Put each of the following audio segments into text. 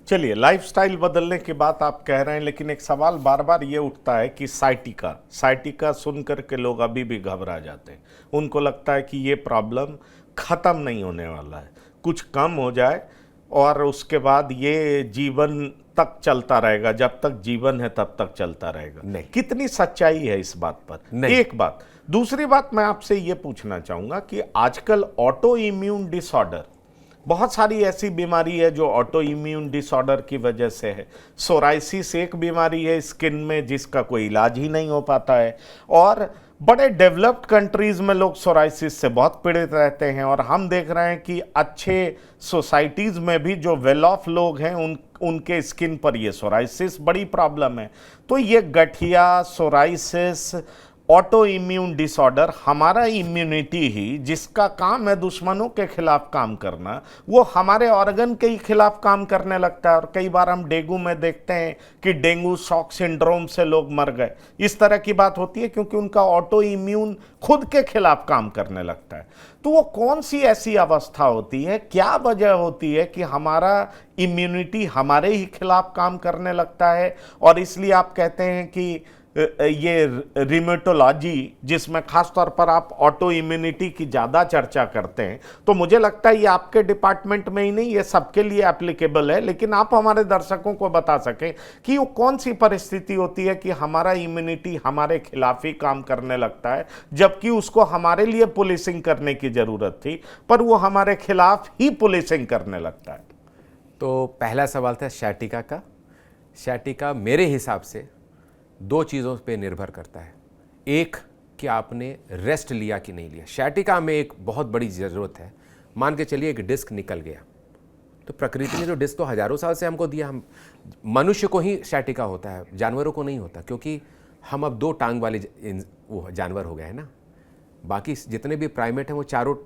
चलिए, लाइफस्टाइल बदलने की बात आप कह रहे हैं, लेकिन एक सवाल बार बार ये उठता है कि साइटिका सुन करके लोग अभी भी घबरा जाते हैं। उनको लगता है कि ये प्रॉब्लम ख़त्म नहीं होने वाला है, कुछ कम हो जाए और उसके बाद ये जीवन तक चलता रहेगा, जब तक जीवन है तब तक चलता रहेगा। नहीं। कितनी सच्चाई है इस बात पर? नहीं। एक बात। दूसरी बात मैं आपसे ये पूछना चाहूँगा कि आजकल ऑटो इम्यून डिसऑर्डर, बहुत सारी ऐसी बीमारी है जो ऑटो इम्यून डिसऑर्डर की वजह से है। सोराइसिस एक बीमारी है स्किन में जिसका कोई इलाज ही नहीं हो पाता है, और बड़े डेवलप्ड कंट्रीज में लोग सोराइसिस से बहुत पीड़ित रहते हैं। और हम देख रहे हैं कि अच्छे सोसाइटीज़ में भी जो वेल ऑफ लोग हैं उनके स्किन पर ये सोराइसिस बड़ी प्रॉब्लम है। तो ये गठिया, सोराइसिस, ऑटो इम्यून डिसऑर्डर, हमारा इम्यूनिटी ही जिसका काम है दुश्मनों के खिलाफ काम करना, वो हमारे ऑर्गन के ही खिलाफ काम करने लगता है। और कई बार हम डेंगू में देखते हैं कि डेंगू शॉक सिंड्रोम से लोग मर गए, इस तरह की बात होती है क्योंकि उनका ऑटो इम्यून खुद के खिलाफ काम करने लगता है। तो वो कौन सी ऐसी अवस्था होती है, क्या वजह होती है कि हमारा इम्यूनिटी हमारे ही खिलाफ काम करने लगता है? और इसलिए आप कहते हैं कि ये रिमेटोलॉजी, जिसमें खास तौर पर आप ऑटो इम्यूनिटी की ज़्यादा चर्चा करते हैं, तो मुझे लगता है ये आपके डिपार्टमेंट में ही नहीं, ये सबके लिए एप्लीकेबल है। लेकिन आप हमारे दर्शकों को बता सकें कि वो कौन सी परिस्थिति होती है कि हमारा इम्यूनिटी हमारे खिलाफ ही काम करने लगता है, जबकि उसको हमारे लिए पुलिसिंग करने की ज़रूरत थी, पर वो हमारे खिलाफ ही पुलिसिंग करने लगता है। तो पहला सवाल था शैटिका का। शैटिका मेरे हिसाब से दो चीज़ों पे निर्भर करता है। एक कि आपने रेस्ट लिया कि नहीं लिया। शैटिका में एक बहुत बड़ी ज़रूरत है। मान के चलिए एक डिस्क निकल गया, तो प्रकृति ने जो डिस्क तो हजारों साल से हमको दिया, हम मनुष्य को ही शैटिका होता है, जानवरों को नहीं होता, क्योंकि हम अब दो टांग वाले वो जानवर हो गए हैं ना। बाकी जितने भी प्राइमेट हैं वो चारों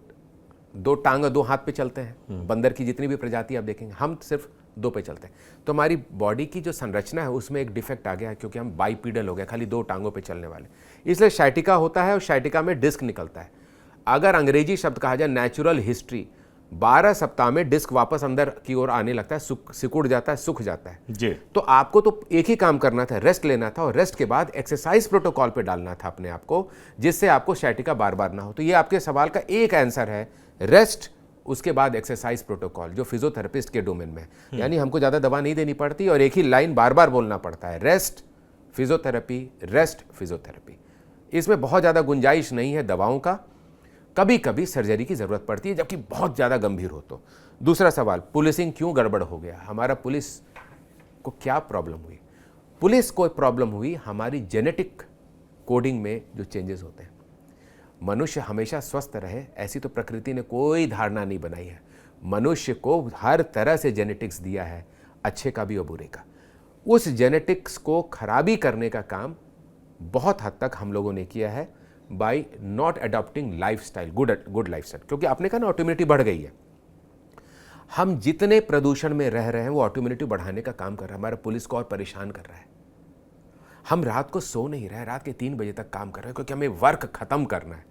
दो टांग और दो हाथ पे चलते हैं। बंदर की जितनी भी प्रजाति आप देखेंगे, हम सिर्फ दो पे चलते हैं। तो हमारी बॉडी की जो संरचना है उसमें एक डिफेक्ट आ गया है, क्योंकि हम बाइपीडल हो गए, खाली दो टांगों पे चलने वाले। इसलिए शैटिका होता है और शैटिका में डिस्क निकलता है। अगर अंग्रेजी शब्द कहा जाए नेचुरल हिस्ट्री, 12 सप्ताह में डिस्क वापस अंदर की ओर आने लगता है, सिकुड़ जाता है, सूख जाता है जी। तो आपको तो एक ही काम करना था, रेस्ट लेना था, और रेस्ट के बाद एक्सरसाइज प्रोटोकॉल पे डालना था अपने आप को, जिससे आपको शैटिका बार बार ना हो। तो ये आपके सवाल का एक आंसर है, रेस्ट, उसके बाद एक्सरसाइज प्रोटोकॉल, जो फिजियोथेरेपिस्ट के डोमेन में है। यानी हमको ज़्यादा दवा नहीं देनी पड़ती और एक ही लाइन बार बार बोलना पड़ता है, रेस्ट फिजियोथेरेपी, रेस्ट फिजियोथेरेपी। इसमें बहुत ज़्यादा गुंजाइश नहीं है दवाओं का। कभी कभी सर्जरी की ज़रूरत पड़ती है, जबकि बहुत ज़्यादा गंभीर हो तो। दूसरा सवाल, पुलिसिंग क्यों गड़बड़ हो गया? हमारा पुलिस को क्या प्रॉब्लम हुई? पुलिस को प्रॉब्लम हुई हमारी जेनेटिक कोडिंग में जो चेंजेस होते हैं। मनुष्य हमेशा स्वस्थ रहे ऐसी तो प्रकृति ने कोई धारणा नहीं बनाई है। मनुष्य को हर तरह से जेनेटिक्स दिया है, अच्छे का भी और बुरे का। उस जेनेटिक्स को खराबी करने का काम बहुत हद तक हम लोगों ने किया है by not adopting lifestyle, good lifestyle. क्योंकि आपने कहा ना ऑटोइम्यूनिटी बढ़ गई है। हम जितने प्रदूषण में रह रहे हैं वो ऑटोइम्यूनिटी बढ़ाने का काम कर रहा है। हमारा पुलिस को और परेशान कर रहा है। हम रात को सो नहीं रहे, रात के 3 बजे तक काम कर रहे हैं, क्योंकि हमें वर्क खत्म करना है।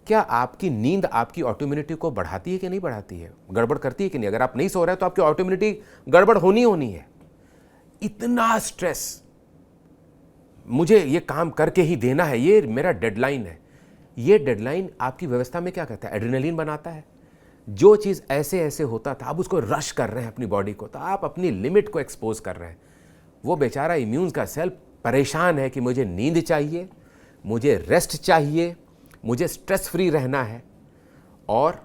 क्या आपकी नींद आपकी ऑटोइम्यूनिटी को बढ़ाती है कि नहीं बढ़ाती है, गड़बड़ करती है कि नहीं? अगर आप नहीं सो रहे तो आपकी ऑटोइम्यूनिटी गड़बड़ होनी है। इतना स्ट्रेस, मुझे ये काम करके ही देना है, ये मेरा डेडलाइन है। ये डेडलाइन आपकी व्यवस्था में क्या कहता है? एड्रेनलिन बनाता है। जो चीज़ ऐसे ऐसे होता था, आप उसको रश कर रहे हैं अपनी बॉडी को, तो आप अपनी लिमिट को एक्सपोज कर रहे हैं। वो बेचारा इम्यून का सेल परेशान है कि मुझे नींद चाहिए, मुझे रेस्ट चाहिए, मुझे स्ट्रेस फ्री रहना है, और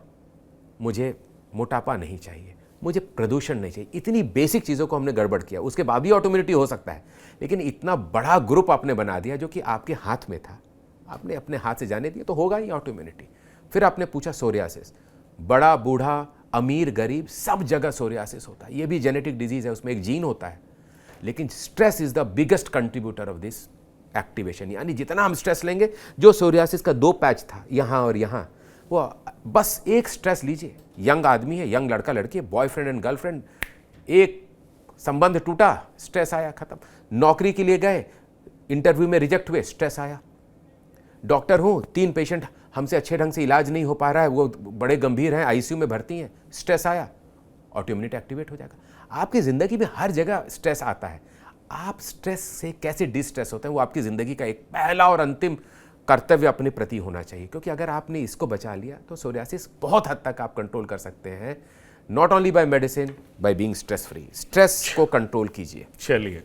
मुझे मोटापा नहीं चाहिए, मुझे प्रदूषण नहीं चाहिए। इतनी बेसिक चीज़ों को हमने गड़बड़ किया। उसके बाद भी ऑटोइम्यूनिटी हो सकता है, लेकिन इतना बड़ा ग्रुप आपने बना दिया जो कि आपके हाथ में था, आपने अपने हाथ से जाने दिया, तो होगा ही ऑटोइम्यूनिटी। फिर आपने पूछा सोरियासिस, बड़ा बूढ़ा अमीर गरीब सब जगह सोरियासिस होता है। ये भी जेनेटिक डिजीज है, उसमें एक जीन होता है। लेकिन stress is the biggest contributor of this activation. यानी जितना हम स्ट्रेस लेंगे, जो सोरियासिस का 2 पैच था यहाँ और यहाँ, वो बस एक स्ट्रेस लीजिए। यंग आदमी है, यंग लड़का लड़की है, बॉयफ्रेंड एंड गर्लफ्रेंड, एक संबंध टूटा, स्ट्रेस आया, खत्म। नौकरी के लिए गए, इंटरव्यू में रिजेक्ट हुए, स्ट्रेस आया। डॉक्टर हूँ, 3 पेशेंट हमसे अच्छे ढंग से इलाज नहीं हो पा रहा है, वो बड़े गंभीर हैं, आईसीयू में भर्ती हैं, स्ट्रेस आया, ऑटोइम्यूनिटी एक्टिवेट हो जाएगा। आपकी ज़िंदगी में हर जगह स्ट्रेस आता है, आप स्ट्रेस से कैसे डिस्ट्रेस होते हैं वो आपकी ज़िंदगी का एक पहला और अंतिम कर्तव्य अपने प्रति होना चाहिए, क्योंकि अगर आपने इसको बचा लिया तो सोरियासिस बहुत हद तक आप कंट्रोल कर सकते हैं, not only by medicine, by being stress free. Stress को कंट्रोल कीजिए। चलिए,